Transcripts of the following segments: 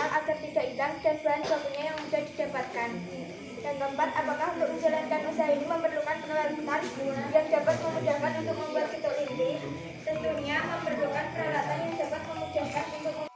dikenal agar tidak hilang dan bahan bakunya yang mudah didapatkan. Yang keempat, apakah untuk menjalankan usaha ini memerlukan peralatan yang dapat memudahkan untuk membuat pituk linting? Tentunya memerlukan peralatan yang dapat memudahkan untuk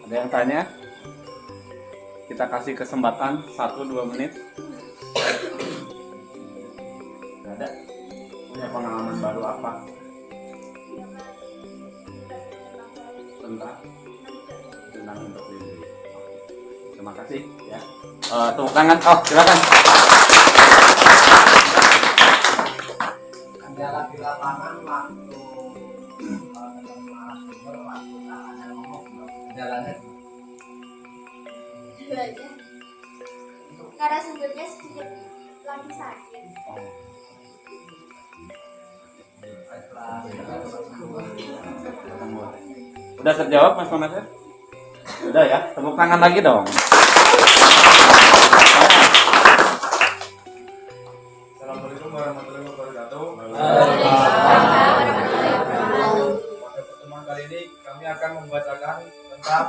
Ada yang tanya? Kita kasih kesempatan 1-2 menit. Gak ada? Punya pengalaman baru apa? Tentang untuk diri. Terima kasih ya. Tepuk tangan. Oh, silakan. Kendala di lapangan waktu kendalanya aja. Narasumbernya sedikit lagi sakit. Udah terjawab Mas Manasir? Udah ya, tepuk tangan lagi dong. Assalamualaikum warahmatullahi wabarakatuh. Pada pertemuan kali ini kami akan membacakan tentang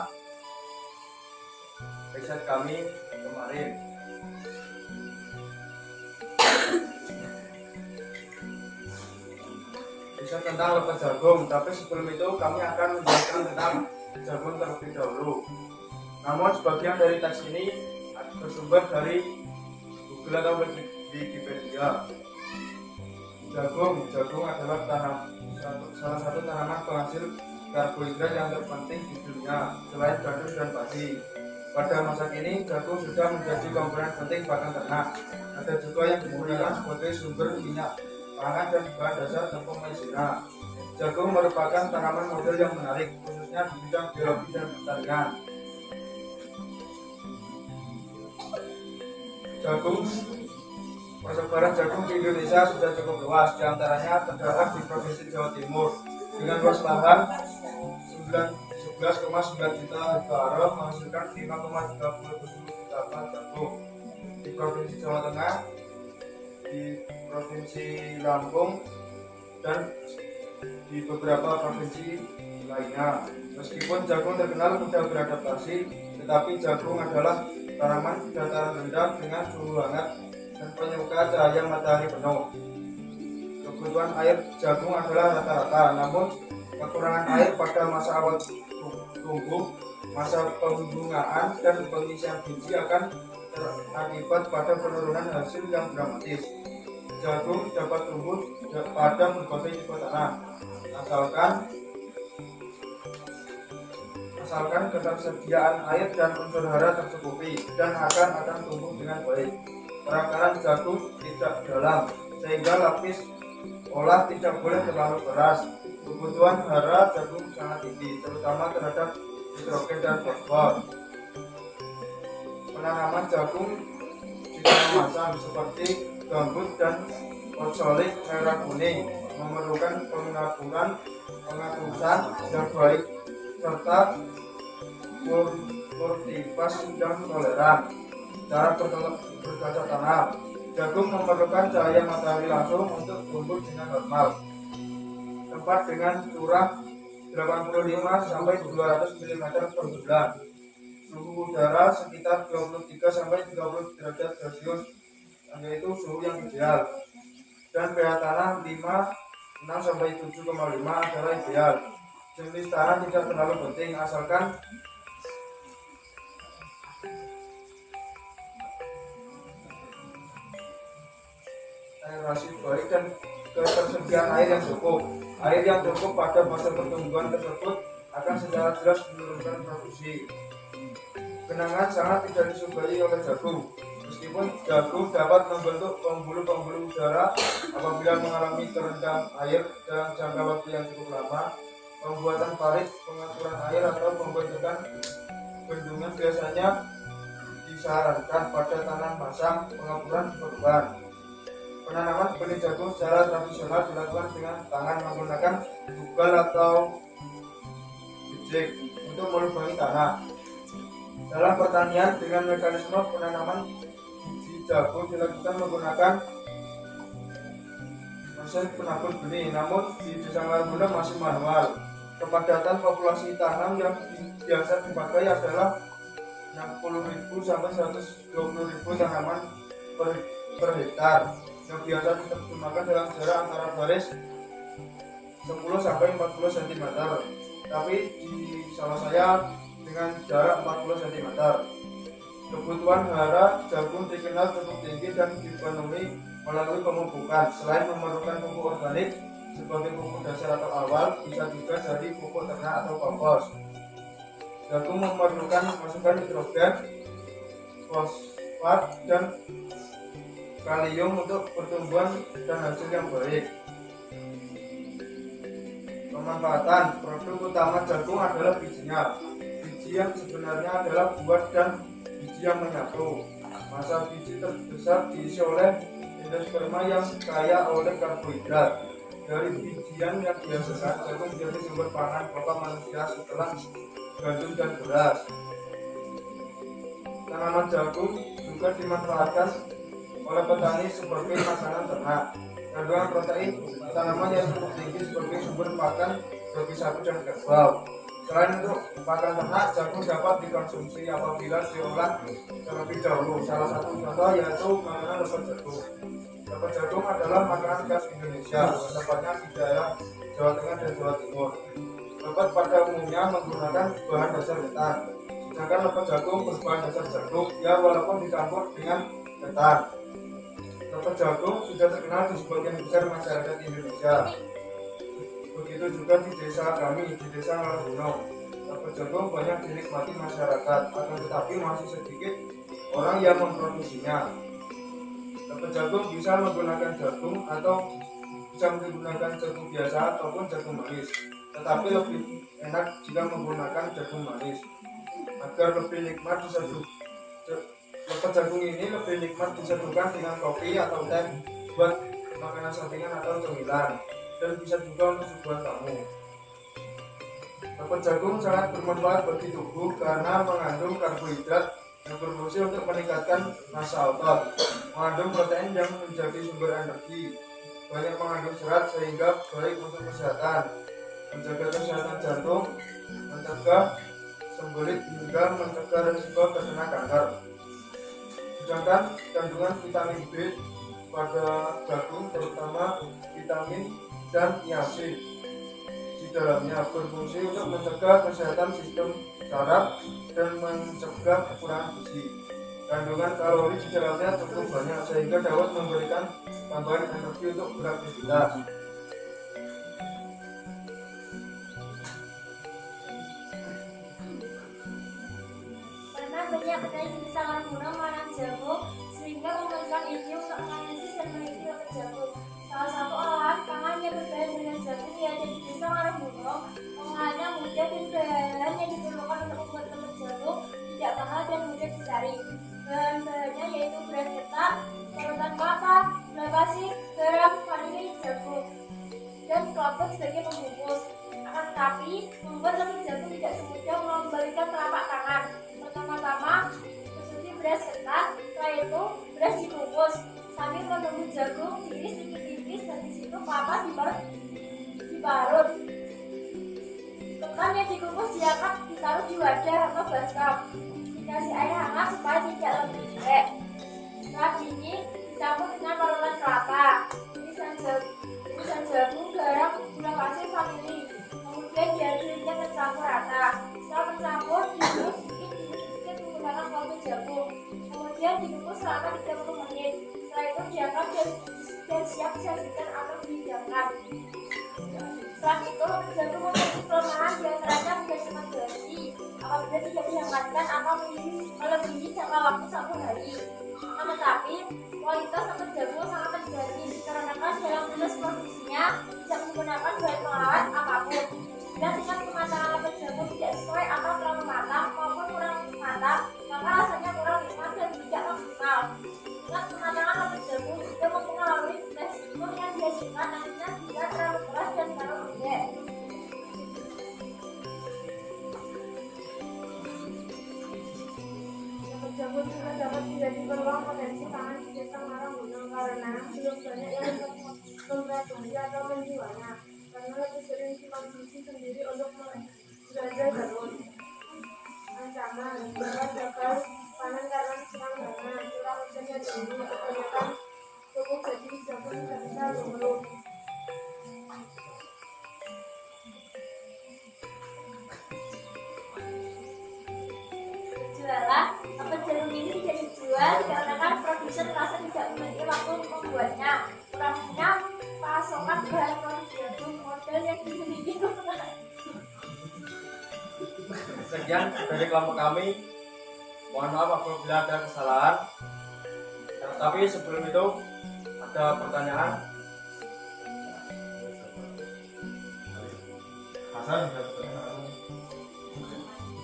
riset kami kemarin. Riset tentang lebah jagung, tapi sebelum itu kami akan menjelaskan tentang jagung terlebih dahulu. Namun sebagian dari teks ini bersumber dari Google atau Wikipedia. Jagung adalah salah satu tanaman penghasil karbohidrat yang terpenting di dunia selain gandum dan padi. Pada masa kini, jagung sudah menjadi komponen penting pakan ternak. Ada juga yang digunakan sebagai sumber minyak pangan dan bahan dasar tepung maizena. Jagung merupakan tanaman model yang menarik, khususnya di bidang biologi dan pertanian. Persebaran jagung di Indonesia sudah cukup luas, diantaranya terdapat di Provinsi Jawa Timur dengan luas lahan 11,9 juta hektare menghasilkan 5,37 juta ton jagung. Di Provinsi Jawa Tengah, di Provinsi Lampung, dan di beberapa provinsi lainnya. Meskipun jagung terkenal mudah beradaptasi, tetapi jagung adalah tanaman dataran rendah dengan suhu hangat dan penyuka cahaya matahari penuh. Kebutuhan air jagung adalah rata-rata, namun kekurangan air pada masa awal tumbuh, masa pembungaan, dan pengisian biji akan berakibat pada penurunan hasil yang dramatis. Jagung dapat tumbuh pada berbagai tipe tanah, asalkan ketersediaan air dan unsur hara tercukupi, dan akan tumbuh dengan baik. Perakaran jagung tidak dalam, sehingga lapis olah tidak boleh terlalu keras. Kebutuhan hara jagung sangat tinggi, terutama terhadap nitrogen dan fosfor. Penanaman jagung di tanah masam seperti gambut dan orsolik merah kuning memerlukan pengatusan yang baik serta kultivasi yang toleran. Cara bercocok tanam: jagung memerlukan cahaya matahari langsung untuk tumbuh dengan normal. Tempat dengan curah 85 sampai 200 mm per bulan. Suhu udara sekitar 23 sampai 30 derajat Celcius, yaitu suhu yang ideal. Dan pH tanah 6 sampai 7,5 adalah ideal. Jenis tanah tidak terlalu penting, asalkan aerasi baik dan ketersediaan air yang cukup. Air yang cukup pada masa pertumbuhan tersebut akan secara jelas menurunkan produksi. Genangan sangat tidak disukai oleh jagung. Meskipun jagung dapat membentuk pembuluh-pembuluh udara apabila mengalami terendam air dalam jangka waktu yang cukup lama, pembuatan parit, pengaturan air atau pembentukan bendungan biasanya disarankan pada tanah masam pengapuran beban. Penanaman benih jagung secara tradisional dilakukan dengan tangan menggunakan bugal atau bijek untuk melubangi tanah. Dalam pertanian dengan mekanisme penanaman biji jagung dilakukan menggunakan mesin penabur benih, namun di desa Marunda masih manual. Kepadatan populasi tanam yang biasa dipakai adalah 60.000 sampai 120.000 tanaman per hektar, yang biasa diterjemahkan dalam jarak antara baris 10 sampai 40 cm, tapi di sawah saya dengan jarak 40 cm. Kebutuhan hara jagung dikenal cukup tinggi dan dipenuhi melalui pemupukan. Selain memerlukan pupuk organik sebagai pupuk dasar atau awal, bisa juga dari pupuk ternak atau kompos. Jagung memerlukan masukan nitrogen, fosfat, dan kalium untuk pertumbuhan dan hasil yang baik. Pemanfaatan: produk utama jagung adalah bijinya. Biji yang sebenarnya adalah buah dan biji yang menyatu. Masa biji terbesar diisi oleh endosperma yang kaya oleh karbohidrat. Dari bijian yang dihasilkan, jagung menjadi sumber pangan pokok manusia setelah gandum dan beras. Tanaman jagung juga dimanfaatkan oleh petani sebagai makanan ternak. Kandungan protein tanaman yang cukup tinggi sebagai sumber pakan bagi sapi dan kerbau. Selain untuk pakan ternak, jagung dapat dikonsumsi apabila diolah terlebih dahulu. Salah satu contoh yaitu makanan lepet jagung. Lepet jagung adalah makanan khas Indonesia, tepatnya di daerah Jawa Tengah dan Jawa Timur. Lepet pada umumnya menggunakan bahan dasar ketan, sedangkan lepet jagung berbahan dasar jagung, ya walaupun dicampur dengan ketan. Lepet jagung sudah terkenal di sebagian besar masyarakat Indonesia. Begitu juga di desa kami, di desa Marunda. Lepet jagung banyak dinikmati masyarakat, akan tetapi masih sedikit orang yang memproduksinya. Lepet jagung bisa menggunakan jagung atau bisa menggunakan jagung biasa ataupun jagung manis, tetapi lebih enak jika menggunakan jagung manis agar lebih nikmat diseduh. Lepet jagung ini lebih nikmat diseduhkan dengan kopi atau teh buat makanan sampingan atau cemilan, dan bisa juga untuk sebuah tamu. Lepet jagung sangat bermanfaat bagi tubuh karena mengandung karbohidrat yang berfungsi untuk meningkatkan massa otot, mengandung protein yang menjadi sumber energi, banyak mengandung serat sehingga baik untuk kesehatan, menjaga kesehatan jantung, mencegah sembelit hingga mencegah risiko terkena kanker. Sedangkan kandungan vitamin B pada jagung terutama vitamin dan niacin di dalamnya berfungsi untuk mencegah kesehatan sistem saraf dan mencegah kekurangan gizi. Kandungan kalori di dalamnya cukup banyak sehingga dapat memberikan tambahan energi untuk beraktivitas. Karena banyak petani di desa Karanggunung menanam jagung sehingga memerlukan ilmu untuk menganalisis dan meneliti obat jagung. Salah satu olahan pangan yang berbeda dengan jagung yaitu di desa Karanggunung. Pengolahannya mudah dan bahan yang diperlukan untuk membuat obat jagung tidak mahal dan mudah dicari. Bahan-bahannya yaitu beras ketan, parutan kelapa, gula pasir, garam, vanili, jagung, dan kelapa sebagai pembungkus. Akan tetapi, membuat lemon jagung tidak semudah mengembalikan telapak tangan. Pertama-tama, konsumsi beras ketan, setelah itu beras dibungkus. Sambil menunggu jagung diiris tipis-tipis dan di situ kelapa diparut. Ketan yang dikukus diangkat ditaruh di wadah atau baskom. Dikasih air hangat supaya tidak lebih jelek. Setelah dingin, dicampur dengan parutan kelapa, irisan jagung, garam, gula pasir, vanili. Kemudian diaduk hingga tercampur rata. Setelah tercampur, diulek sedikit menggunakan kaldu jagung. Kemudian dikukus selama 30 menit. Setelah itu diangkat dan siap disajikan atau dihidangkan. Setelah itu, jagung memiliki kelemahan diantaranya mudah cepat basi apabila tidak dihangatkan atau melebihi jangka waktu 1 hari. Tetapi, kualitas obat jagung sangat terjamin dikarenakan dalam proses produksinya tidak menggunakan bahan pengawet apapun. Bila tingkat kematangan obat jagung tidak sesuai atau terlalu matang maupun kurang matang, maka rasanya kurang nikmat dan tidak maksimal. Tingkat kematangan obat jagung juga mempengaruhi tekstur yang dihasilkan, nantinya tidak terlalu keras dan terlalu lembek. Jagung juga dapat menjadi peluang potensi pangan di desa Karanggunung karena belum banyak yang memproduksi atau menjualnya, karena lebih sering dikonsumsi sendiri untuk belanja jagung. Ancaman bahwa gagal panen karena kekurangan curah hujan yang tinggi, kebanyakan pupuk jadi jagung tidak bisa tumbuh. Jualan obat jagung ini tidak dijual dikarenakan produsen merasa tidak memiliki waktu untuk membuatnya. Kurangnya pasokan bahan produk jagung model yang dimiliki. Sekian dari kelompok kami. Mohon maaf apabila ada kesalahan. Tapi sebelum itu ada pertanyaan. Hasan ada pertanyaan.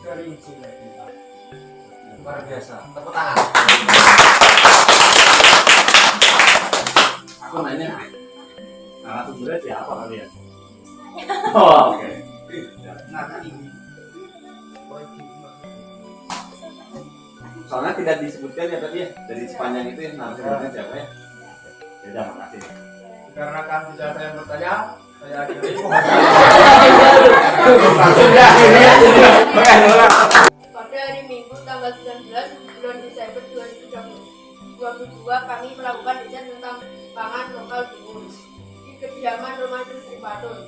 Dari Uci lagi. Luar biasa. Tepuk tangan. Aku nanya, narasumbernya siapa kalian? Oh, oke. Soalnya tidak disebutkan ya tadi ya, dari sepanjang itu ya narasumbernya siapa ya? Ya, makasih. Dikarenakan tidak ada yang bertanya, saya akhiri. Pada hari Minggu tanggal 19 bulan Desember 2022 kami melakukan riset tentang pangan lokal Timur di kediaman Rumah Sri Padun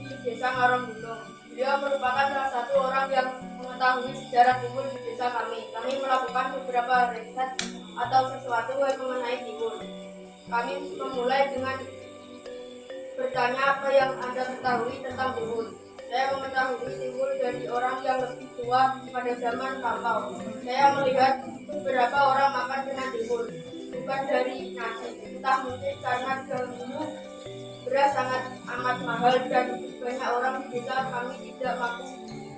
di Desa Karanggunung. Beliau merupakan salah satu orang yang mengetahui sejarah Timur di desa kami. Kami melakukan beberapa riset atau sesuatu yang mengenai Timur. Kami memulai dengan bertanya apa yang Anda ketahui tentang Timur. Saya mengetahui Timur dari orang yang lebih tua pada zaman lampau. Saya melihat beberapa orang makan dengan Timur, bukan dari nasi. Entah mungkin karena dahulu beras sangat amat mahal dan banyak orang di desa kami tidak mampu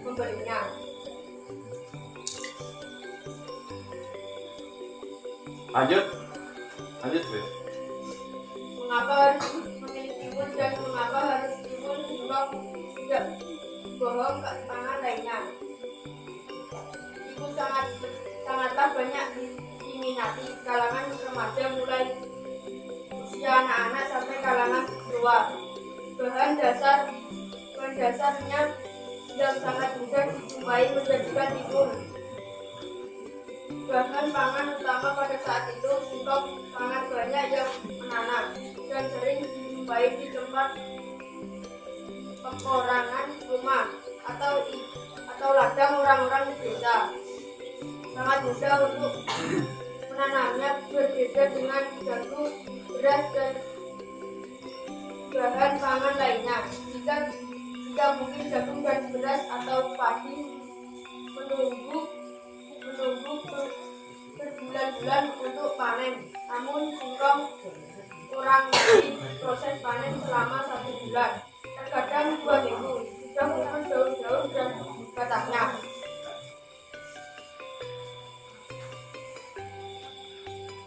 membelinya. Lanjut, Beb. Mengapa harus memilih Timur dan mengapa harus Timur tidak bohong ke tangan lainnya? Itu sangatlah banyak diminati kalangan remaja mulai usia anak-anak sampai kalangan tua. Bahan dasarnya yang sangat mudah dijumpai menjadikan Timur Bahan pangan utama pada saat itu singkong sangat banyak yang menanam dan sering dijumpai di tempat perorangan rumah atau ladang orang-orang di desa. Sangat mudah untuk menanamnya, berbeda dengan jagung, beras dan bahan pangan lainnya. Jika mungkin jagung dan beras atau padi menunggu berbulan-bulan untuk panen. Namun singkong kurang lebih proses panen selama 1 bulan, terkadang 2 minggu. Sudah muncul daun-daun dan batangnya.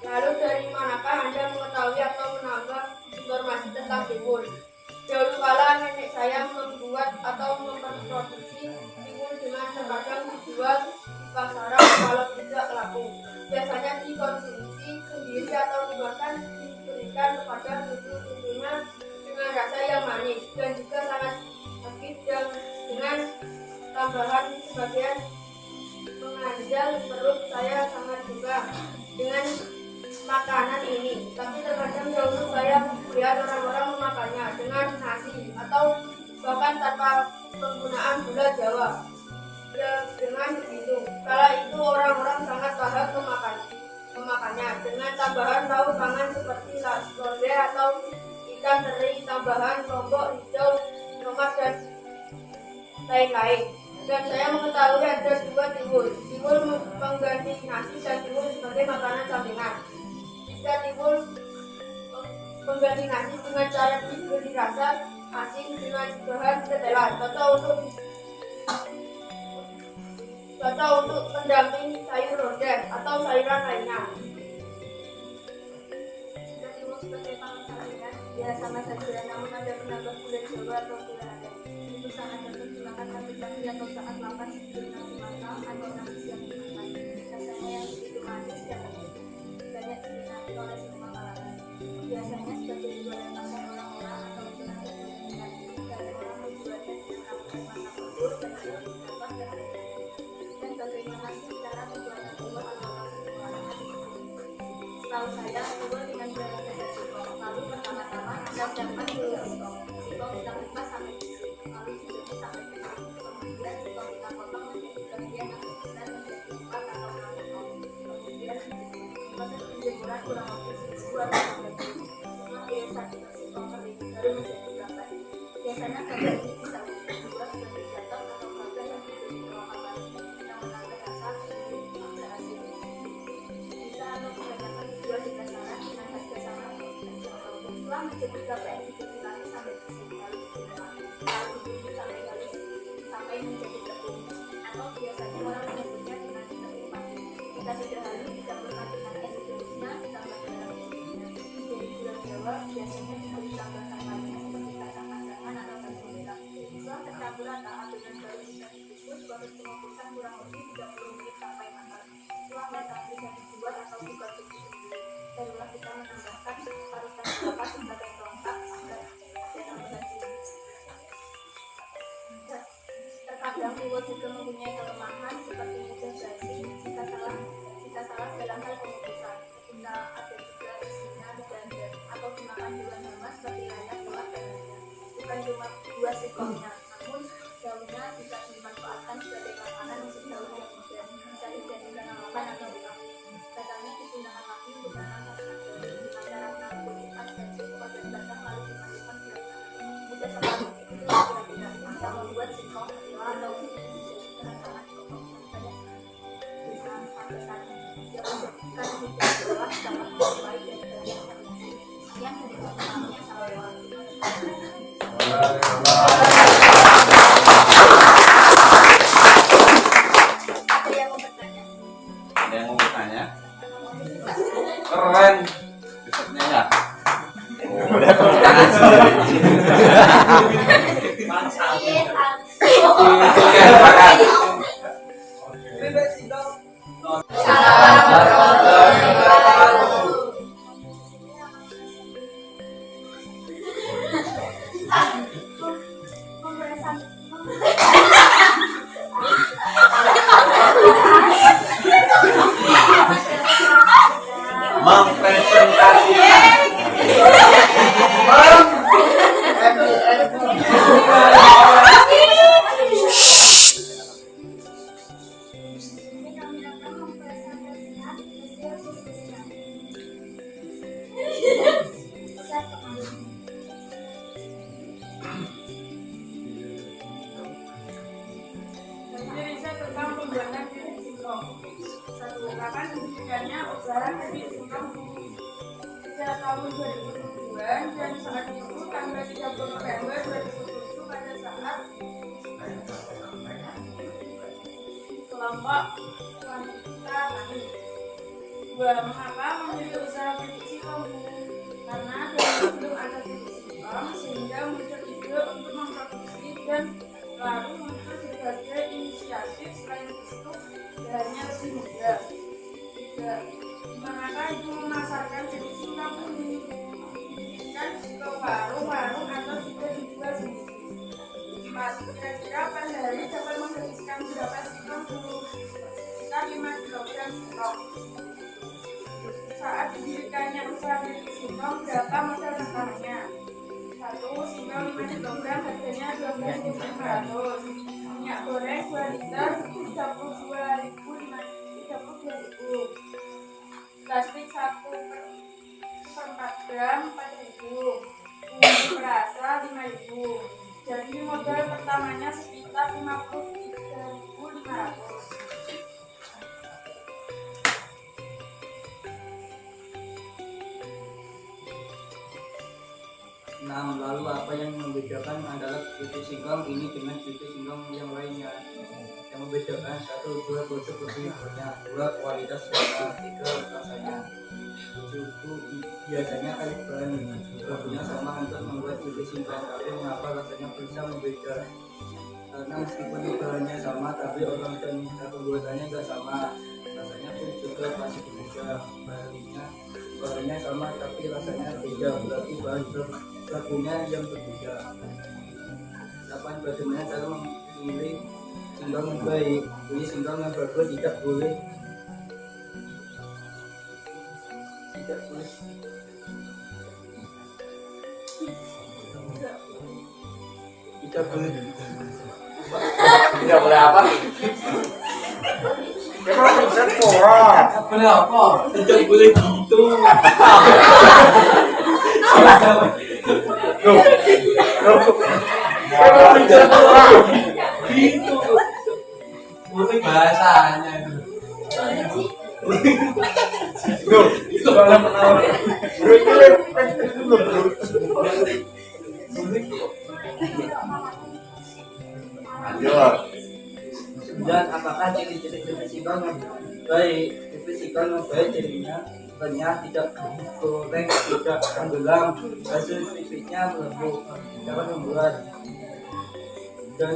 Lalu dari manakah Anda mengetahui atau menambah informasi tentang tiwul? Dahulu kala nenek saya membuat atau memproduksi tiwul dengan terkadang dijual di pasaran kalau tidak laku. Biasanya dikonsumsi sendiri atau bahkan diberikan kepada cucu-cucunya dengan rasa yang manis dan juga sangat sakit dan dengan tambahan sebagian menganjal perut. Saya sangat suka dengan makanan ini, tapi terkadang dahulu saya melihat orang-orang memakannya dengan nasi atau bahkan tanpa penggunaan gula Jawa. Dengan begitu, kala itu orang-orang sangat lahap memakannya dengan tambahan lauk pangan seperti londe atau ikan teri, tambahan lombok hijau, tomat dan lain-lain. Dan saya mengetahui ada 2 tiwul pengganti nasi dan tiwul sebagai makanan sampingan. Jika tiwul pengganti nasi dengan cara diberi rasa asin dengan bahan tetelan, cocok untuk pendamping sayur lodeh atau sayuran lainnya. Jika tiwul sebagai pangan sampingan, ya sama saja, namun ada penambah gula Jawa atau gula aren. Itu sangat cocok dimakan pagi-pagi atau saat lapar sebelum nasi matang atau nasi siang dimakan. Rasanya yang begitu manis dan banyak diminati oleh semua kalangan. Biasanya sebagai jualan pasar orang-orang atau tenaga pendidikan, dan orang menjualnya dengan mata telur, kecil, tambah dan lain-lain. Dan bagaimana sih cara membuatnya tiwul atau orang-orang? Setahu saya, tiwul dengan bahan dasar singkong. Lalu pertama-tama Anda siapkan dulu singkong. Singkong kita kupas sampai kecil, lalu dicuci sampai kering. Kemudian singkong kita potong menjadi bagian yang besar menjadi 4 atau 6 potong. Kemudian proses penjemuran kurang lebih 1 atau 3 jam. Setelah biasa kita singkong kering, baru menjadi gambar. Biasanya gambar ini bisa dibuat sebagai gatot atau gambar yang diberi perawatan yang menambah rasa agak asin. Bisa atau kebanyakan dijual di pasaran dengan harga sama atau tidak. Setelah menjadi gambar yang diberi sampai bersih, lalu digunakan, lalu ditunggu sampai halus sampai menjadi tepung, atau biasanya orang menyebutnya dengan tepung padi. Jika sudah halus, dicampurkan dengan es jeruknya, ditambah garam sedikit. Dari gula Jawa biasanya diberi tambahan lainnya seperti kacang kacangan atau tepung merah. Setelah tercampur rata, adonan baru bisa dibungkus. Proses pengukusan kurang lebih 30 menit sampai matang. Setelah matang bisa dibuat atau dikonsumsi sendiri. Barulah kita menambahkan parutan kelapa sebagai pelengkap agar ada tambahan gula. Terkadang tiwul juga mempunyai kelemahan seperti mudah basi jika salah dalam hal pengukusan. Ketika ada juga isinya berdandan atau dimakan hewan hama seperti ayam, telur dan lainnya. Bukan cuma buah singkongnya, namun daunnya bisa dimanfaatkan sebagai makanan untuk daun yang muda. Bisa dijadikan lalapan atau ikan. Batangnya digunakan lagi untuk menanam tanaman baru dengan cara menabur ikan dan cukup agar batang lalu dimasukkan ke dalam tanah. Mudah sekali itu kira-kira yang membuat singkong atau dijadikan sangat pokok dan banyak bisa sampai yang menjadikan hidup jelas dapat sesuai dan banyak variasi. Sekian dari pertanyaannya, assalamualaikum. Ada yang mau bertanya? Ada yang mau bertanya? Keren. Risetnya ya? Oh, udah pertanyaan sendiri. Pemerasan sejak tahun 2009 dan saat itu tanggal 30 November 2007 pada saat kelompok wanita tani. Mengapa memilih usaha pipik singkong? Karena dulu belum ada pipik singkong sehingga muncul ide untuk memproduksi dan lalu muncul berbagai inisiatif. Selain itu bahannya lebih mudah. Mengapa ibu memasarkan pipik singkong ini? Kan ke warung-warung atau juga dijual sendiri. Mas, kira-kira per hari dapat menghabiskan berapa singkong dulu? Sekitar 5 kg singkong. Saat didirikannya usaha pipik singkong, berapa modal pertamanya? 1 singkong 5 kg harganya 12.500. Minyak goreng 2 liter 32.000. Plastik 1/4 gram 4.000. Bumbu perasa 5.000. Jadi modal pertamanya sekitar 53.500. Nah, lalu apa yang membedakan adalah pipik singkong ini dengan pipik singkong yang lainnya? Yang membedakan 1, jual produk lebih banyak, 2, kualitas dan 3, rasanya. Suku biasanya kali bahannya sama untuk membuat pipik singkong, tapi mengapa rasanya bisa berbeda? Karena meskipun bahannya sama, tapi orang dan pembuatannya tidak sama. Rasanya pun juga masih berbeda. Bahannya sama, tapi rasanya beda. Berarti bahan bakunya yang berbeda. Bagaimana cara memilih singkong yang baik? Pilih singkong yang bagus, tidak boleh Tidak boleh apa? Emang bisa kurang. boleh apa? Tidak boleh gitu. Emang bisa kurang. Gitu. Boleh bahasanya itu. Itu malah menawar. Lanjut. Dan apakah ciri-ciri pipik singkong yang baik? Pipik singkong yang baik cirinya banyak, tidak goreng, tidak tenggelam, hasil pipiknya melembut, dapat membuat dan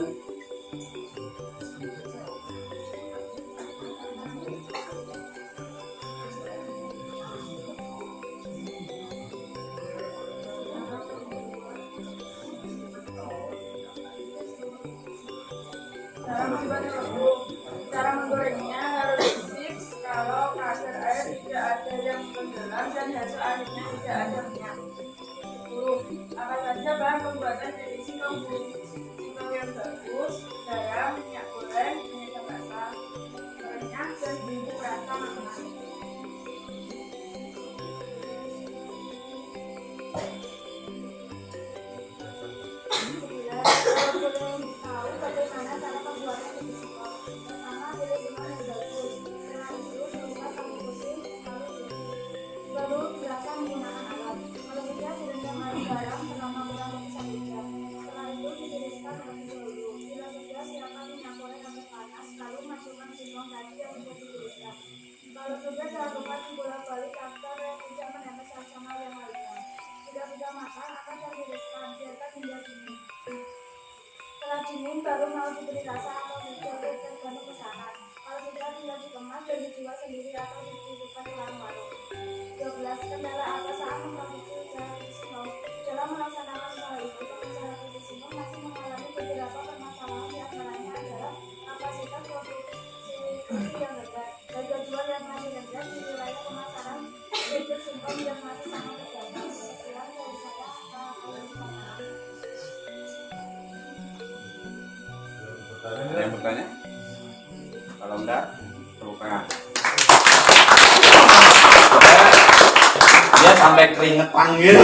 Cara menggorengnya harus fix kalau kadar air tidak ada yang tenggelam dan hasil akhirnya tidak ada minyak. Apa saja bahan pembuatan pipik singkong? Singkong yang bagus, garam, minyak goreng, minyak basah, minyak dan bumbu rasa makanan. Bagaimana cara pembuatan pipik singkong? Pertama, pilih singkong yang bagus. Setelah itu, dibuka sampai bersih, lalu dirasa menggunakan alat. Kalau tidak, direndam air garam selama kurang lebih 1 jam. Setelah itu, ditiriskan terlebih dahulu. Bila sudah, siapkan minyak goreng sampai panas, lalu masukkan singkong tadi yang sudah ditiriskan. Kalau sudah, lakukan bolak-balik agar tidak menempel satu sama yang lainnya. Jika sudah matang, akan ditiriskan, biarkan hingga dingin. Setelah dingin baru mau diberi rasa atau tidak tergantung pesanan. Kalau tidak, tinggal dikemas dan dijual sendiri atau dititipkan ke warung-warung. 12. Kendala apa saat memproduksi usaha pipik singkong? Dalam melaksanakan usaha itu, pengusaha pipik singkong masih mengalami beberapa permasalahan, di antaranya adalah kapasitas produksi yang rendah, harga jual yang masih rendah di wilayah pemasaran pipik singkong yang masih sangat terbatas. Sekian dari saya. Ada yang bertanya? Kalau enggak, tepuk tangan. Dia sampai keringetan gitu.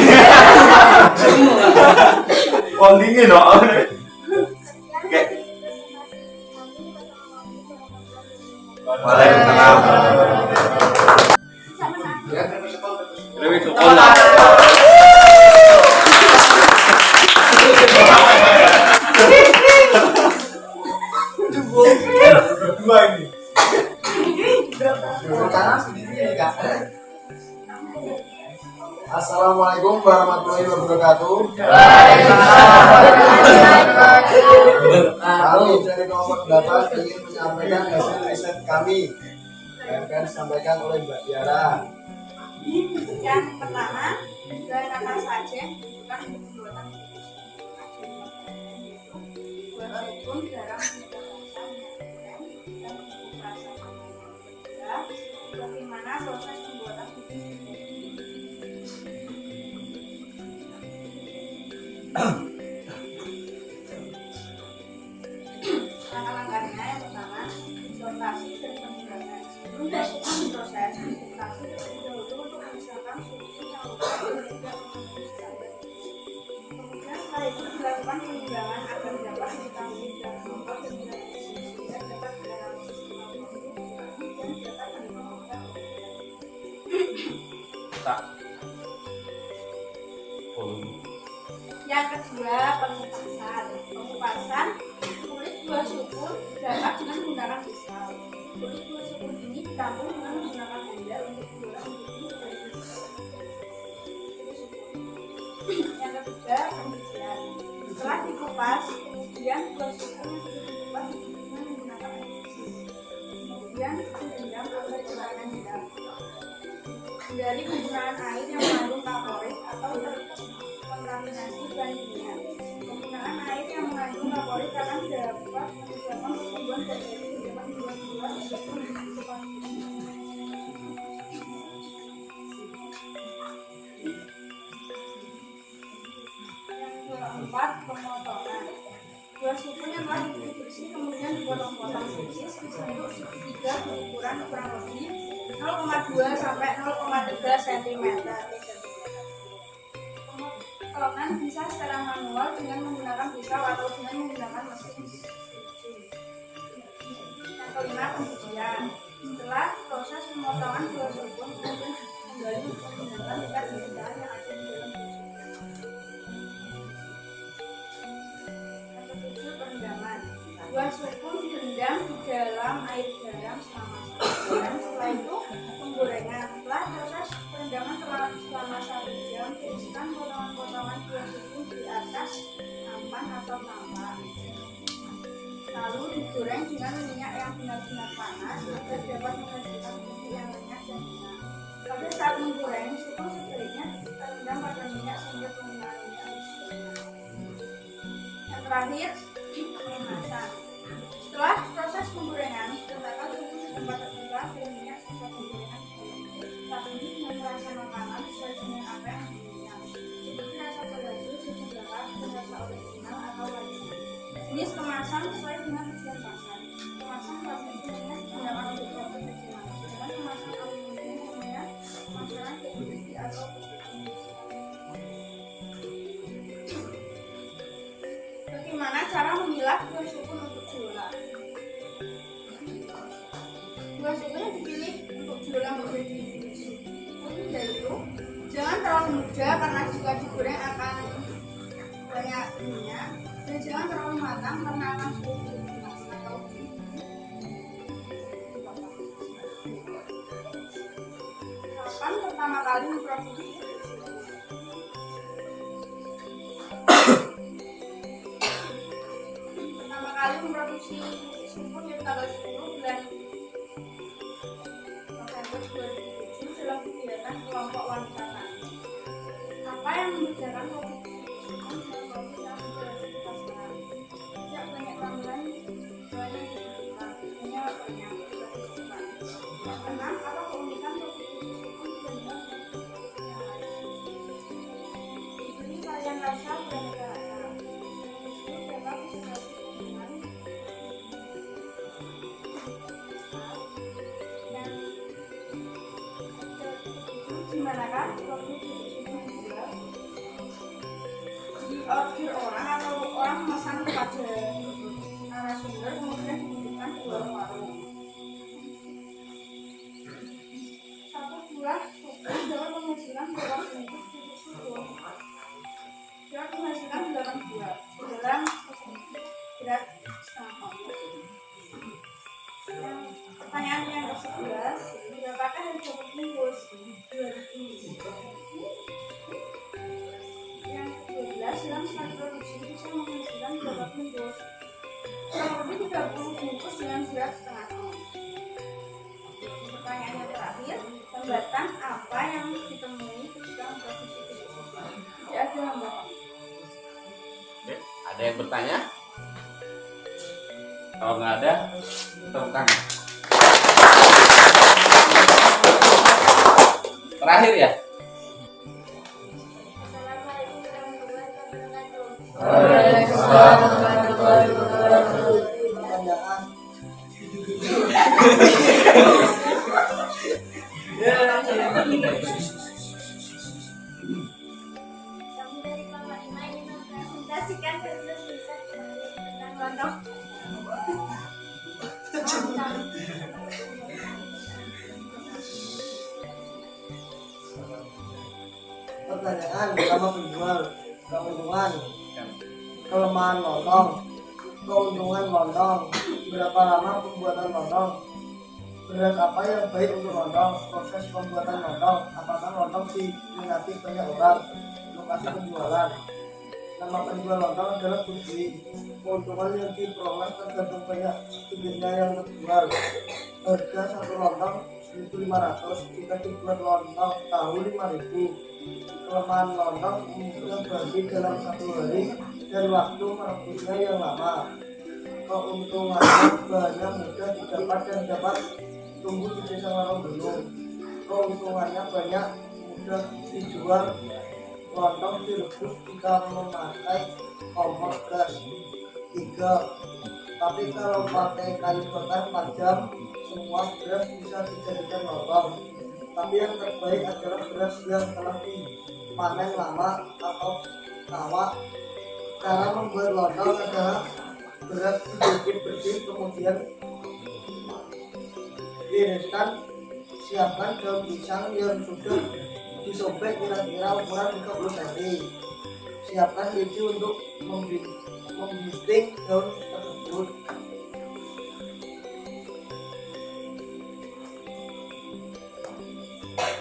Wong dingin loh. Oke. Waalaikumsalam. Dewi sekolah. Dua ini. Assalamualaikum warahmatullahi wabarakatuh. Kami dari kelompok 8 ingin menyampaikan hasil riset kami yang akan disampaikan oleh Mbak Tiara. Yang pertama, bahan apa saja yang dibutuhkan untuk pembuatan buah zaitun, garam, dan bubuk rasa. Bagaimana proses pembuatan puding? Langkah-langkahnya yang pertama, sortasi dan penggunakan. Sebelum dilakukan proses sortasi terlebih dahulu untuk memisahkan susu yang lupa dan tidak memenuhi standar. Kemudian setelah itu dilakukan penimbangan agar dapat diketahui dan nomor dan nilai gizi dan dapat dianalisis dan dapat dikembangkan. Yang kedua, pengupasan. Pengupasan kulit buah sukun dapat dengan menggunakan pisau. Kulit buah sukun ini ditampung dengan menggunakan blender untuk digoreng menjadi yang ketiga, pencucian. Setelah dikupas, kemudian buah sukun yang sudah dikupas dengan menggunakan air bersih. Kemudian direndam agar cairan hilang. Dari penggunaan air yang mengandung kaporit atau terkontaminasi bahan kimia. Penggunaan air yang mengandung kaporit akan dapat menyebabkan pertumbuhan bakteri di dalam buah-buah ataupun di sekitar. Yang keempat, pemotongan. Buah sukun yang telah dikukus bersih kemudian dipotong-potong tipis bentuk segitiga berukuran kurang lebih 0,2 sampai 0,3 cm. Pemotongan bisa secara manual dengan menggunakan pisau atau dengan menggunakan mesin cuci. Yang kelima, pencucian. Setelah proses pemotongan buah sukun kemudian kembali menggunakan tingkat kesudahan yang ada di dalam buah sukun. Yang ketujuh, perendaman. Buah sukun direndam di dalam air garam selama 1 jam. Setelah itu penggorengan. Setelah proses perendaman selama 1 jam, tiriskan potongan-potongan buah sukun di atas nampan atau tampah. Lalu digoreng dengan minyak yang benar-benar panas agar dapat menghasilkan bumbu yang renyah dan enak. Pada saat menggoreng, sukun sebaiknya terendam pada minyak sehingga penggunaan minyak lebih banyak. Yang terakhir, pengemasan. Setelah proses penggorengan, letakkan sukun di tempat terbuka dan minyak serta penggorengan. Saat ini dengan rasa makanan sesuai dengan apa yang diinginkan, seperti rasa terlaju, susu bakar, dan rasa original atau lainnya. Jenis kemasan sesuai dengan tujuan pasar. Kemasan plastik umumnya digunakan untuk produk kecilan, sedangkan kemasan aluminium umumnya kemasan PET atau Bagaimana cara memilah buah sukun untuk jualan? Buah sukun yang dipilih untuk jualan menjadi yaitu jangan terlalu muda karena jika digoreng akan banyak minyak, dan jangan terlalu matang karena akan sulit atau kapan pertama kali memproduksi? Pertama kali memproduksi sukun yaitu tanggal 10 bulan November 2007 dalam kegiatan kelompok wanita tani. Apa yang membedakan produksi sukun dengan produksi yang sudah dipasaran? Tidak banyak tambahan banyak dibutuhkan, hanya banyak dibutuhkan. Yang keenam, apa keunikan produksi sukun dibandingkan produksi yang lain? Diberi varian rasa beraneka ragam. Itu dapat disesuaikan dengan dimanakah produksi sukun dijual? Diorder orang atau orang memesan kepada narasumber kemudian dititipkan di warung-warung. Satu buah sukun dapat menghasilkan Yang menghasilkan 8 buah dalam berat setengah ton. Pertanyaan yang ke-11, berapakah yang dapat bungkus 2000? Yang ke-12, dalam sekali produksi bisa menghasilkan berapa bungkus? Kurang lebih 30 bungkus dengan berat setengah ton. Pertanyaan yang terakhir, hambatan apa yang ditemui ketika memproduksi tikus? Tidak ada hambatan. Oke, ada yang bertanya? Kalau nggak ada, tepuk tangan. Terakhir ya? Assalamualaikum warahmatullahi wabarakatuh. Waalaikumsalam warahmatullahi wabarakatuh. Pertanyaan. Kami dari Bapak Ima ingin mempresentasikan hasil riset tentang lontong. Pertanyaan pertama penjual. Keuntungan. Kelemahan lontong. Keuntungan lontong. Berapa lama pembuatan lontong? Beras apa yang baik untuk lontong? Proses pembuatan lontong. Apakah lontong diminati banyak orang? Lokasi penjualan. Nama penjual lontong adalah Putri. Keuntungan yang diperoleh tergantung banyak studentnya yang terjual. Harga satu lontong 1.500 jika dibuat lontong tahu 5.000. Kelemahan lontong mudah berhenti dalam 1 hari dan waktu merebusnya yang lama. Keuntungannya bahannya mudah didapat dan dapat tumbuh di desa warung belum. Keuntungannya banyak, mudah dijual. Lontong direbus jika memakai kompor gas. 3. Tapi kalau pakai kayu bakar 4 jam, semua beras bisa dijadikan lontong. Tapi yang terbaik adalah beras yang telah dipanen lama atau kawak. Cara membuat lontong adalah beras sedikit bersih, kemudian tiriskan. Siapkan daun pisang yang sudah disobek kira-kira ukuran 30 cm. Siapkan lidi untuk membiting daun tersebut.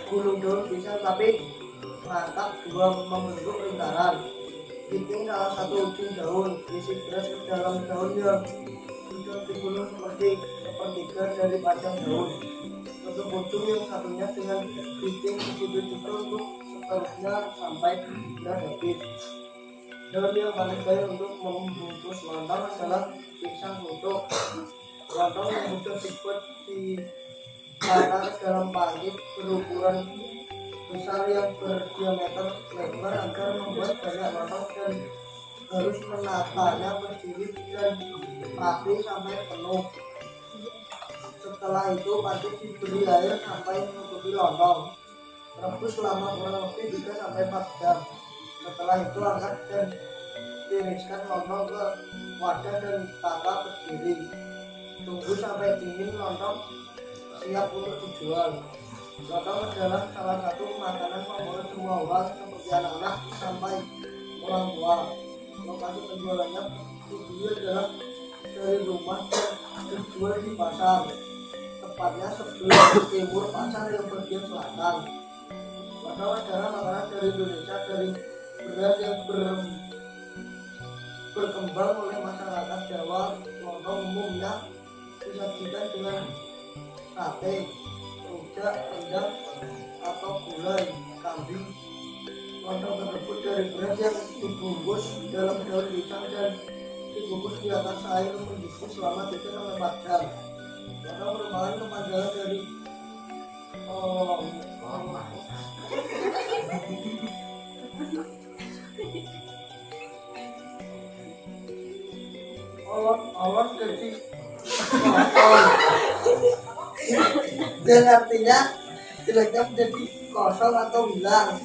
Gulung daun pisang tapi rangkap 2 membentuk lingkaran. Biting salah satu ujung daun, isi beras ke dalam daun yang sudah digulung sepertiga dari panjang daun. Tutup ujung yang satunya dengan biting begitu juga untuk seterusnya sampai beras habis. Daun yang paling baik untuk membungkus lontong adalah pisang tutuk. Lontong yang sudah dibuat di bakar dalam panci berukuran besar yang berdiameter lebar agar membuat banyak lontong dan harus menatanya berdiri dan rapi sampai penuh. Setelah itu panci diberi air sampai menutupi lontong. Rebus selama kurang lebih 3 sampai 4 jam. Setelah itu angkat dan tiriskan lontong ke wadah dan tata berdiri. Tunggu sampai dingin lontong siap untuk dijual. Lontong adalah salah satu makanan favorit semua orang seperti anak-anak sampai orang tua. Lokasi penjualannya dulu adalah dari rumah dan dijual di pasar, tepatnya sebelah timur pasar yang bagian selatan. Lontong adalah makanan dari Indonesia dari beras yang berkembang oleh masyarakat Jawa. Lontong umumnya disajikan dengan sate, rujak, rendang, atau gulai kambing. Lontong tersebut dari beras yang dibungkus dalam daun pisang dan dibungkus di atas air mendidih selama 3 sampai 4 jam. Lontong merupakan kepanjangan dari olon jadi dan artinya jeleknya menjadi kosong atau hilang.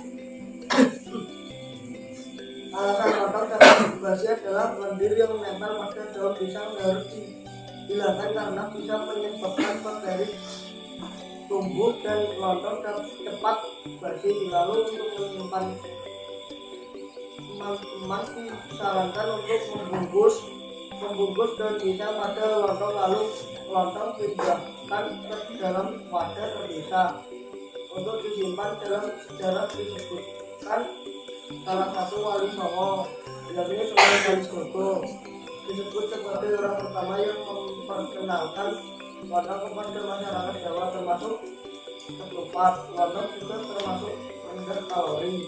Alasan lontong dapat dibahas adalah lendir yang menempel pada daun pisang harus dihilangkan karena bisa menyebabkan bakteri tumbuh dan lontong cepat basi. Lalu untuk menyimpan teman-teman disarankan untuk membungkus daun pisang pada lontong, lalu lontong dipindahkan ke dalam wadah terpisah untuk disimpan. Dalam sejarah disebutkan salah satu wali Songo, yakni Sunan Kalijogo, disebut sebagai orang pertama yang memperkenalkan lontong kepada masyarakat Jawa, termasuk ketupat. Lontong juga termasuk rendah kalori.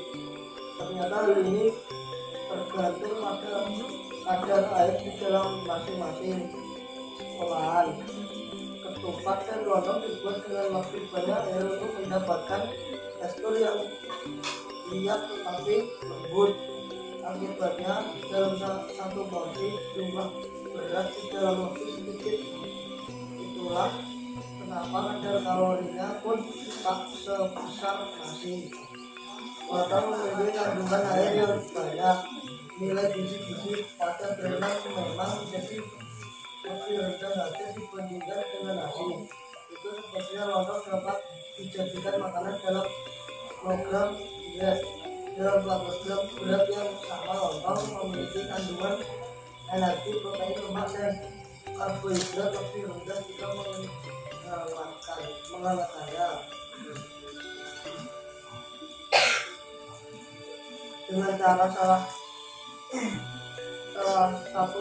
Ternyata hal ini tergantung pada kadar air di dalam masing-masing olahan. Ketupat dan lontong dibuat dengan lebih banyak air untuk mendapatkan tekstur yang lihat tetapi lembut. Akibatnya dalam satu porsi jumlah beras di dalam waktu sedikit. Itulah kenapa kadar kalorinya pun tak sebesar nasi. Lontong memiliki kandungan air yang banyak. Nilai gizi pada berenang memang menjadi lebih rendah saja dibandingkan dengan nasi. Itu sebabnya lontong dapat dijadikan makanan dalam program diet. Dalam 14 gram berat yang sama, lontong memiliki kandungan energi, protein, lemak, dan karbohidrat lebih rendah jika menghangatkannya. Dengan cara salah satu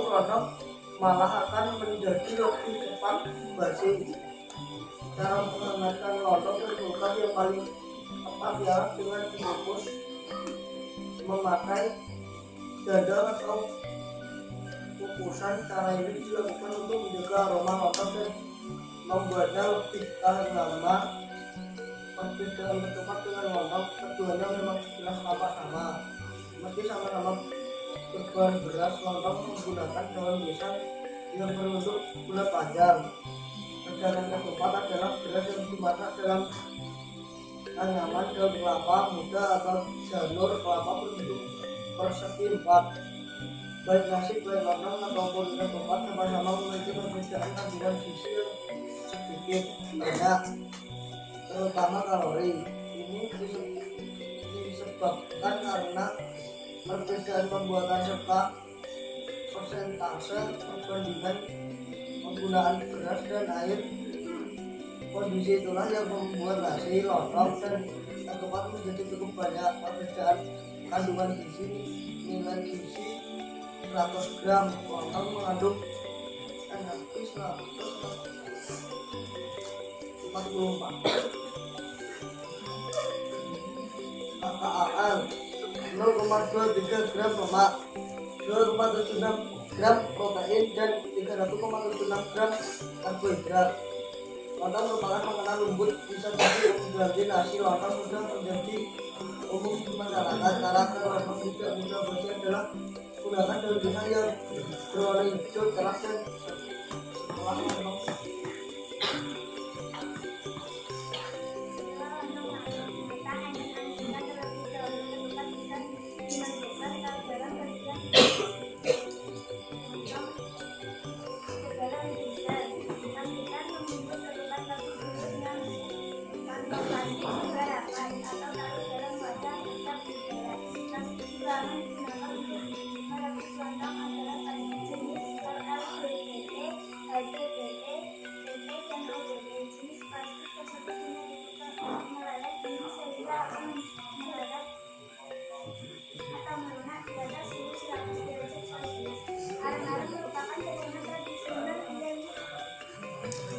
lontong malah akan menjadi lebih cepat basi. Cara menghangatkan lontong ke kulkas yang paling tepat ialah dengan dibungkus memakai dadar atau kukusan. Cara ini dilakukan untuk menjaga aroma lontong dan membuatnya lebih tahan lama. Perbedaan ketupat dengan lontong, keduanya memang jelas sama-sama. Meski sama-sama berbahan beras, lontong menggunakan daun pisang yang berbentuk bulat panjang. Sedangkan ketupat adalah beras yang dimasak dalam anyaman daun kelapa muda atau janur kelapa berbentuk persegi 4. Baik nasi, baik lontong ataupun ketupat sama-sama memiliki perbedaan kandungan gizi yang sedikit banyak, terutama kalori. Ini disebabkan karena perbedaan pembuatan serta persentase perbandingan penggunaan beras dan air. Kondisi itulah yang membuat nasi, lontong, dan ketupat menjadi cukup banyak. Perbedaan kandungan gizi, nilai gizi 100 gram lontong mengandung energi 144 KKAL, 0,23 gram lemak, 2,76 gram protein, dan 3,76 gram karbohidrat. Lontong merupakan makanan lembut, bisa jadi mengganti nasi. Lontong sudah menjadi umum di masyarakat. Cara lontong tidak mudah bersih adalah menggunakan daun pisang yang berwarna hijau cerah, dan setelah lontong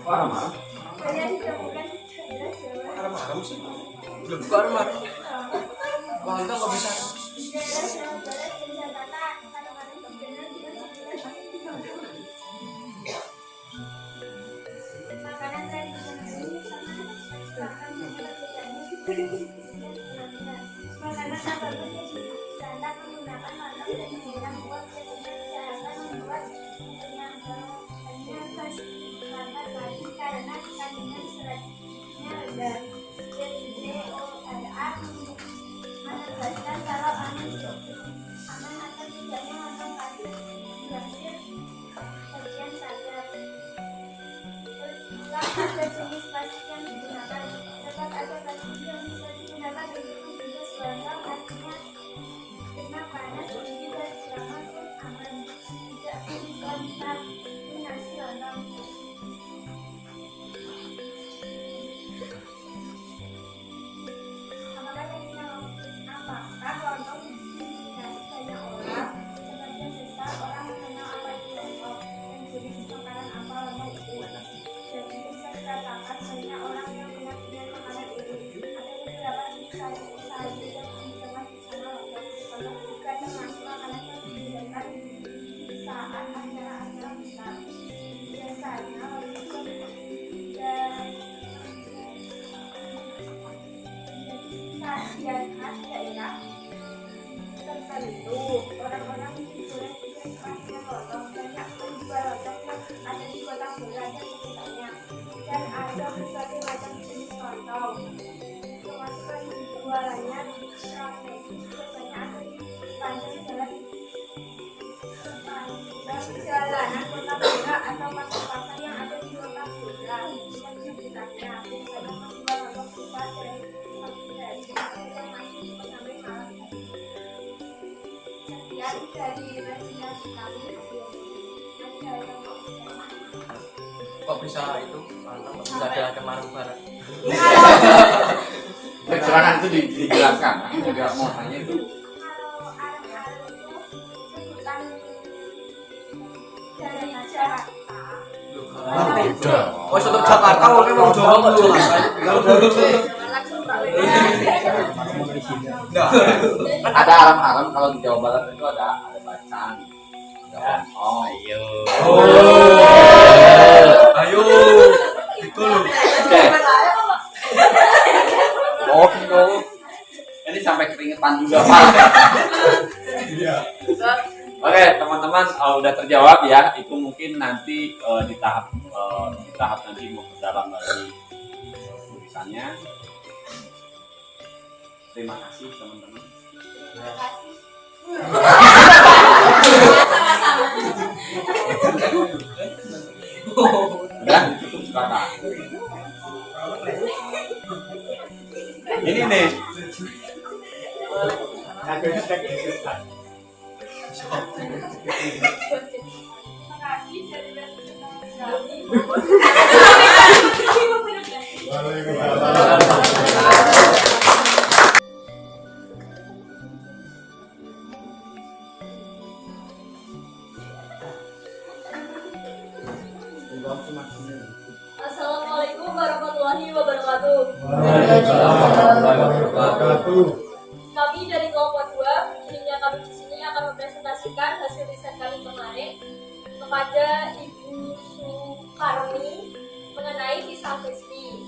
Marah-marah? Saya ditemukan sebelah Jawa. Marah-marah sih? Belum keluar mah. Lontong nggak bisa. Daerah Jawa Barat dan Jakarta kadang-kadang terkenal dengan makanan tradisional ini bahkan makanan apapun yang disantap menggunakan lontong dan menyiram kuah biasanya disarankan membuat kenyang khas lambat lagi karena kandungan seratnya rendah. DORA menegaskan kalau aman atau tidaknya lontong kari dihasil bagian sadar. Ada jenis nasional. Apakah lontong diminati banyak orang? Sebagian besar orang mengenal apa itu lontong dan jenis makanan apa lontong itu. Jadi bisa dikatakan banyak orang yang minat dengan makanan ini. Ada beberapa usaha yang mencoba di sana lontong. Lontong juga termasuk makanan yang digunakan saat acara-acara besar. Biasanya lontong dan sajian khas daerah tertentu. Orang-orang di Bola juga dengan lontong. Banyak penjual lontong yang ada di kota Bola dan sekitarnya. Dan ada berbagai macam jenis lontong. Termasuk penjualannya strategis biasanya ada di sepanjang jalanan kota Bola atau pasar-pasar yang ada di kota Bola dan sekitarnya. Biasanya menjual lontong besar dari pagi hari yang masih sampai malam hari. Sekian dari imajinasi kami. Ada yang mau bicara? Kok bisa itu? Bisa ada kemarin barat. Silakan itu dijelaskan. Juga mau tanya itu. Kalau arang-arang itu sebutan dari Jakarta. Beda. Oh, soto Jakarta oke mau Jawa kok Jakarta. Ada aram-aram kalau di Jawa Barat itu ada bacang. Ada lontong. Ayo. Itu loh. Oh, gitu. Ini sampai keringetan juga, Pak. Oke, teman-teman, udah terjawab ya. Itu mungkin nanti di tahap nanti mau berdalam lagi tulisannya. Terima kasih teman-teman. Terima kasih. Udah, tutup sekarang. Ini nih. Terima kasih dari kami. Assalamualaikum warahmatullahi wabarakatuh. Kami dari kelompok 2, kini kami di sini akan mempresentasikan hasil riset kami kemarin kepada Ibu Sukarni mengenai pisang crispy.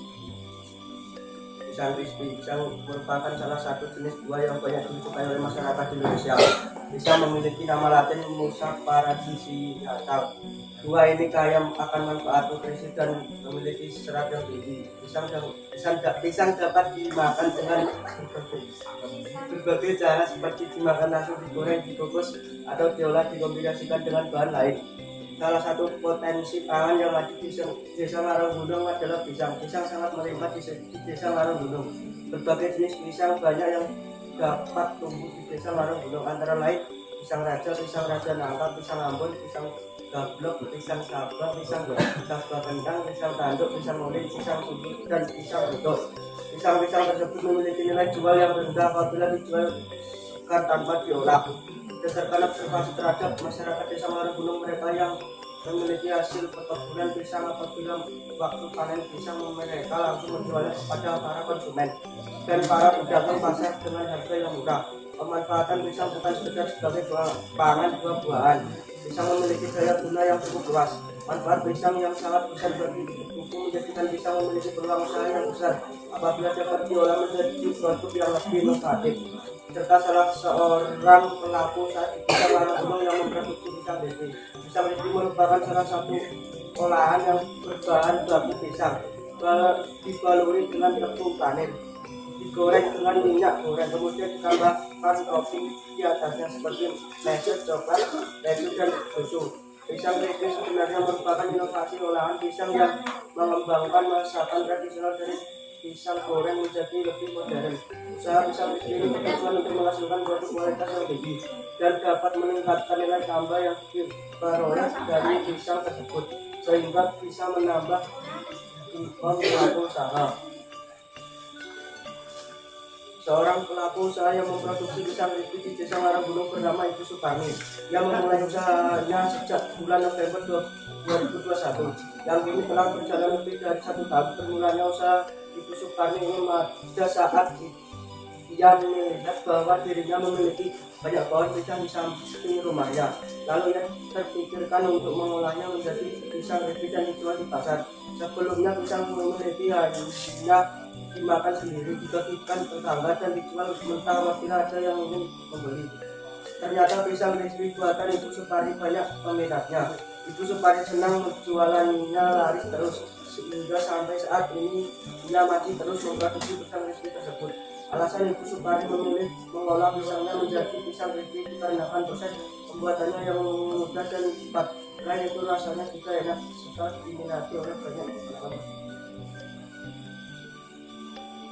Pisang crispy, pisang merupakan salah satu jenis buah yang banyak disukai oleh masyarakat Indonesia. Pisang memiliki nama latin Musa paradisiata. Buah ini kaya akan manfaat nutrisi dan memiliki serat yang tinggi. Pisang dapat dimakan dengan berbagai cara seperti dimakan langsung, digoreng, dikukus, atau diolah dikombinasikan dengan bahan lain. Salah satu potensi pangan yang ada di desa Larang Gunung adalah pisang. Pisang sangat melimpah di desa Larang Gunung. Berbagai jenis pisang banyak yang dapat tumbuh di desa Larang Gunung, antara lain pisang raja nangka, pisang ambon, pisang gablok, pisang sabah, pisang kentang, pisang tanduk, pisang ulin, pisang sugi, dan pisang utuh. Pisang-pisang tersebut memiliki nilai jual yang rendah apabila dijual segar tanpa diolah. Berdasarkan observasi terhadap masyarakat desa Larang Gunung, mereka yang memiliki hasil perkebunan pisang apabila waktu panen pisang mereka langsung menjualnya kepada para konsumen dan para pedagang pasar dengan harga yang murah. Pemanfaatan pisang bukan sekedar sebagai pangan buah-buahan. Pisang memiliki daya guna yang cukup luas. Manfaat pisang yang sangat besar bagi tubuh menjadikan pisang memiliki peluang usaha yang besar apabila dapat diolah menjadi produk yang lebih inovatif. Serta salah seorang pelaku saat di pisang Larang Gunung yang memproduksi pisang resi. Pisang resi merupakan salah satu olahan yang berbahan baku pisang. Dibaluri dengan tepung kanil, digoreng dengan minyak goreng, kemudian ditambahkan topping di atasnya seperti meses, coklat, keju, dan susu. Pisang resi sebenarnya merupakan inovasi olahan pisang yang mengembangkan masakan tradisional dari pisang goreng menjadi lebih modern. Usaha pisang crispy ini bertujuan untuk menghasilkan produk kualitas yang tinggi dan dapat meningkatkan nilai tambah yang diperoleh dari pisang tersebut, sehingga bisa menambah income pelaku usaha. Seorang pelaku usaha yang memproduksi pisang crispy di Desa Waranggunung bernama Ibu Suparni yang memulai usahanya sejak bulan November 2021 yang kini telah berjalan lebih dari 1 tahun. Bermulanya usaha Ibu Suparni ini pada saat ia melihat bahwa dirinya memiliki banyak pohon pisang di samping rumahnya. Lalu ia terpikirkan untuk mengolahnya menjadi pisang crispy dan dijual di pasar. Sebelumnya pisang memiliki hanya dimakan sendiri, dibagikan tetangga dan dijual mentah apabila ada yang ingin membeli. Ternyata pisang crispy buatan Ibu Suparni banyak peminatnya. Ibu Suparni senang menjualannya laris terus, sehingga sampai saat ini ia masih terus memproduksi pisang crispy tersebut. Alasan Ibu Suparni memilih mengolah pisangnya menjadi pisang crispy dikarenakan proses pembuatannya yang mudah dan cepat. Selain itu rasanya juga enak serta diminati oleh banyak orang.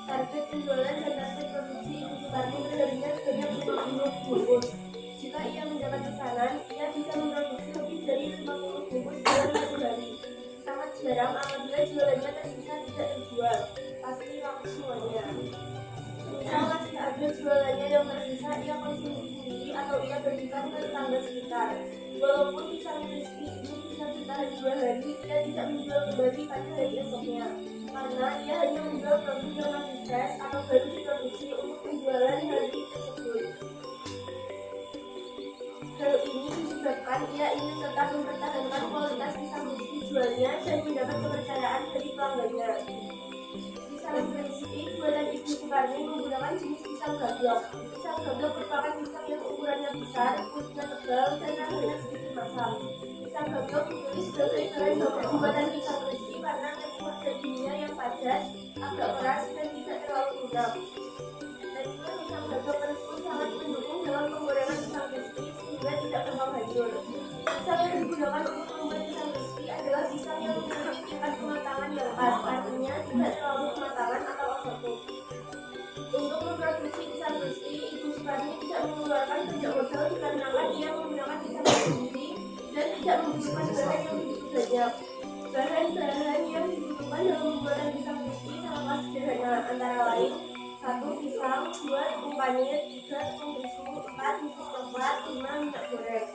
Target penjualan dan target produksi Ibu Suparni perharinya sebanyak 50 bungkus. Jika ia mendapat pesanan, ia bisa memproduksi lebih dari 50 bungkus dalam 1 hari. Sangat jarang apabila jualannya tersisa tidak terjual. Pasti laku semuanya. Jika masih ada jualannya yang tersisa, ia konsumsi sendiri atau ia bagikan ke tetangga sekitar. Walaupun pisang crispy ini bisa bertahan 2 hari, ia tidak menjual kembali pada hari esoknya, karena ia hanya menjual produk yang masih fresh atau baru diproduksi untuk penjualan hari tersebut. Hal ini disebabkan ia ingin tetap mempertahankan kualitas pisang crispy jualnya dan mendapat kepercayaan dari pelanggannya. Pisang crispy buatan Ibu Suparni menggunakan jenis pisang gablok. Pisang gablok merupakan pisang yang ukurannya besar, kulitnya tebal, dan rasanya sedikit masam. Pisang gablok dipilih sebagai bahan baku pembuatan pisang crispy karena tekstur dagingnya yang padat, agak keras, dan tidak terlalu lunak. Tekstur pisang gablok tersebut sangat mendukung dalam penggorengan pisang crispy sehingga tidak gampang hancur. Pisang yang digunakan untuk membuat pisang crispy adalah pisang yang memiliki tingkat kematangan yang pas, artinya tidak terlalu kematangan atau overcook. Untuk memproduksi pisang crispy, Ibu Suparni tidak mengeluarkan banyak modal dikarenakan ia menggunakan pisang sendiri dan tidak membutuhkan bahan yang begitu banyak. Bahan-bahan yang dibutuhkan dalam pembuatan pisang crispy sangatlah sederhana, antara lain 1 pisang, 2 tepung panir, 3 tepung terigu, 4 susu coklat, 5 minyak goreng.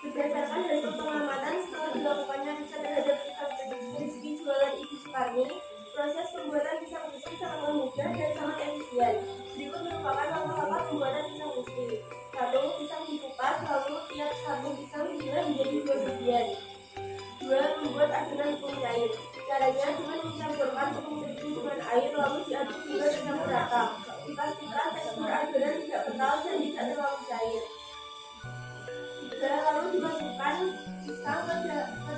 Berdasarkan hasil pengamatan setelah dilakukannya riset terhadap pisang crispy jualan Ibu Suparni, proses pembuatan pisang crispy sangatlah mudah dan sangat efisien. Berikut merupakan langkah-langkah pembuatan pisang crispy. 1. Pisang dikupas, lalu tiap satu pisang dibelah menjadi 2 bagian. 2. Membuat adonan tepung cair. Caranya dengan mencampurkan tepung terigu dengan air lalu diaduk hingga tercampur rata. Dipastikan tekstur adonan tidak kental dan tidak terlalu cair. 3. Lalu dimasukkan pisang ke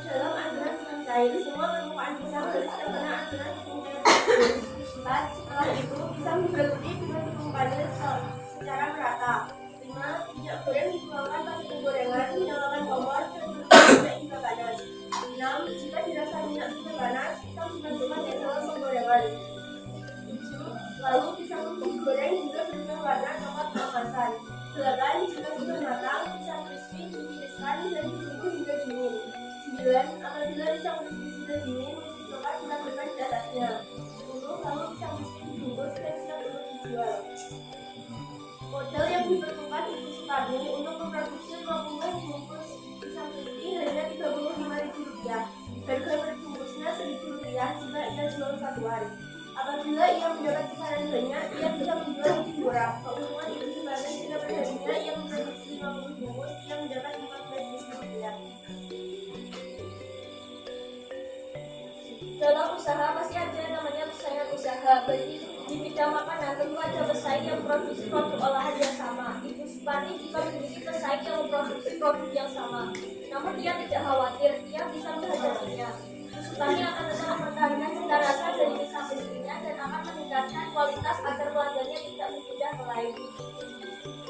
dalam adonan tepung cair. Semua permukaan pisang harus terkena adonan tepung cair tersebut. 4. Setelah itu pisang dibaluti dengan tepung panir secara merata. 5. Minyak goreng dituangkan pada penggorengan, nyalakan kompor dan menunggu minyak hingga panas. 6. Jika dirasa minyak sudah panas, pisang dimasukkan ke dalam penggorengan. 7. Lalu pisang digoreng hingga berubah warna coklat keemasan. 8. Jika sudah matang, pisang crispy ditiriskan dan ditunggu hingga dingin. 9. Apabila pisang crispy sudah dingin, mesin coklat ditaburkan di atasnya. 10. Lalu pisang crispy dibungkus dan siap untuk dijual. Modal yang diperlukan Ibu Suparni untuk memproduksi 50 bungkus pisang crispy hanya Rp35.000. Harga per bungkusnya Rp1.000 jika ia jual satuan. Apabila ia mendapat pesanan banyak, ia bisa menjual lebih murah. Keuntungan Ibu Suparni jika perharinya ia memproduksi 50 bungkus, ia mendapat Rp14.000. Dalam usaha masih ada yang namanya persaingan usaha. Bagi di bidang makanan tentu ada pesaing yang memproduksi produk olahan yang sama. Ibu Suparni juga memiliki pesaing yang memproduksi produk yang sama. Namun dia tidak khawatir, dia bisa menghadapinya. Ibu Suparni akan tetap mempertahankan cita rasa dari pisang crispy-nya dan akan meningkatkan kualitas agar pelanggannya tidak berpindah ke lain.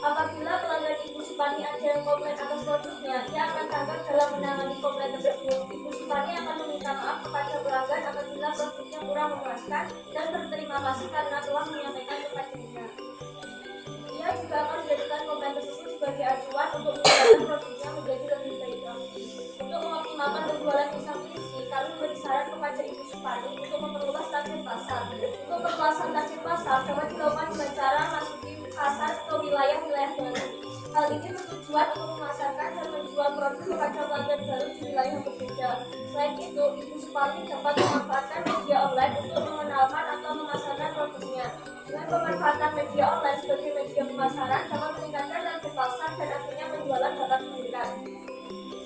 Apabila pelanggan Ibu Suparni ada yang komplain atas produknya, ia akan tanggap dalam menangani komplain tersebut. Ibu Suparni akan meminta maaf kepada pelanggan apabila produknya kurang yang memuaskan dan berterima kasih karena telah menyampaikan kepadanya. Ia juga akan menjadikan komplain tersebut sebagai acuan untuk meningkatkan produknya menjadi lebih baik lagi. Untuk mengoptimalkan penjualan pisang kelinci, kami memberi saran kepada Ibu Supani untuk memperluas target pasar. Untuk perluasan target pasar dapat dilakukan dengan cara masuki pasar ke wilayah-wilayah baru. Hal ini bertujuan untuk memasarkan dan menjual produk kepada pelanggan baru di wilayah yang berbeda. Selain itu, Ibu Supani dapat memanfaatkan media online untuk mengenalkan atau memasarkan produknya. Dengan pemanfaatan media online sebagai media pemasaran dapat meningkatkan target pasar dan akhirnya penjualan dapat meningkat.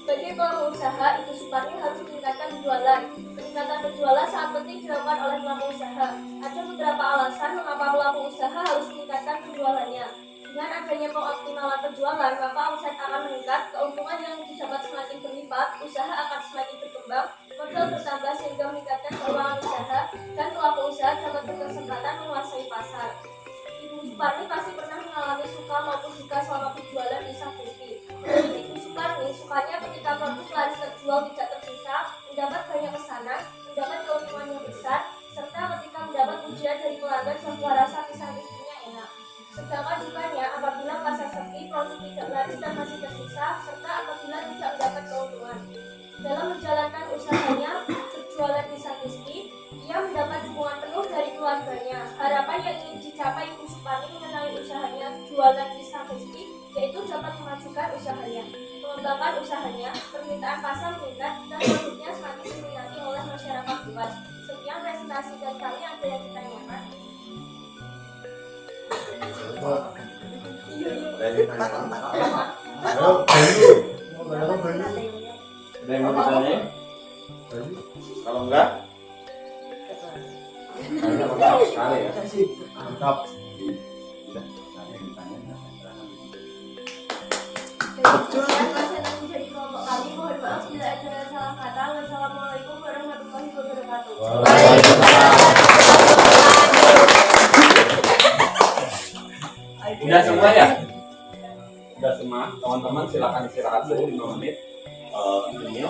Sebagai pelaku usaha, Ibu Supani harus meningkatkan penjualan. Peningkatan penjualan sangat penting dilakukan oleh pelaku usaha. Ada beberapa alasan mengapa pelaku usaha harus meningkatkan penjualannya. Dengan adanya pengoptimalan penjualan, maka omset akan meningkat, keuntungan yang didapat semakin berlipat, usaha akan semakin berkembang, modal bertambah sehingga meningkatkan keuangan usaha, dan pelaku usaha dapat berkesempatan menguasai pasar. Ibu Supani pasti pernah mengalami suka maupun duka selama berjualan pisang crispy. Menurut Ibu Supani, sukanya ketika produk laris terjual tidak tersisa, mendapat banyak pesanan, mendapat keuntungan yang besar, serta ketika mendapat pujian dari pelanggan bahwa rasa pisang crispy-nya enak. Sedangkan dukanya apabila pasar sepi, produk tidak laris dan masih tersisa, serta apabila tidak mendapat keuntungan. Dalam menjalankan usahanya berjualan pisang crispy, ia mendapat dukungan penuh dari keluarganya. Harapan yang ingin dicapai Ibu Supani mengenai usahanya jualan pisang crispy yaitu dapat memajukan usahanya, mengembangkan usahanya, permintaan pasar meningkat, dan produknya semakin diminati oleh masyarakat luas. Sekian presentasi dari kami, ada yang ditanyakan? Ada yang mau ditanya? Kalau enggak, karena mantap sekali ya. Mantap. Sudah, ada yang ditanya. Demikian presentasi dari kelompok kami. Mohon maaf bila ada salah kata. Wassalamualaikum warahmatullahi wabarakatuh. Udah semua ya? Udah semua. Teman-teman silakan istirahat dulu 5 menit. Ini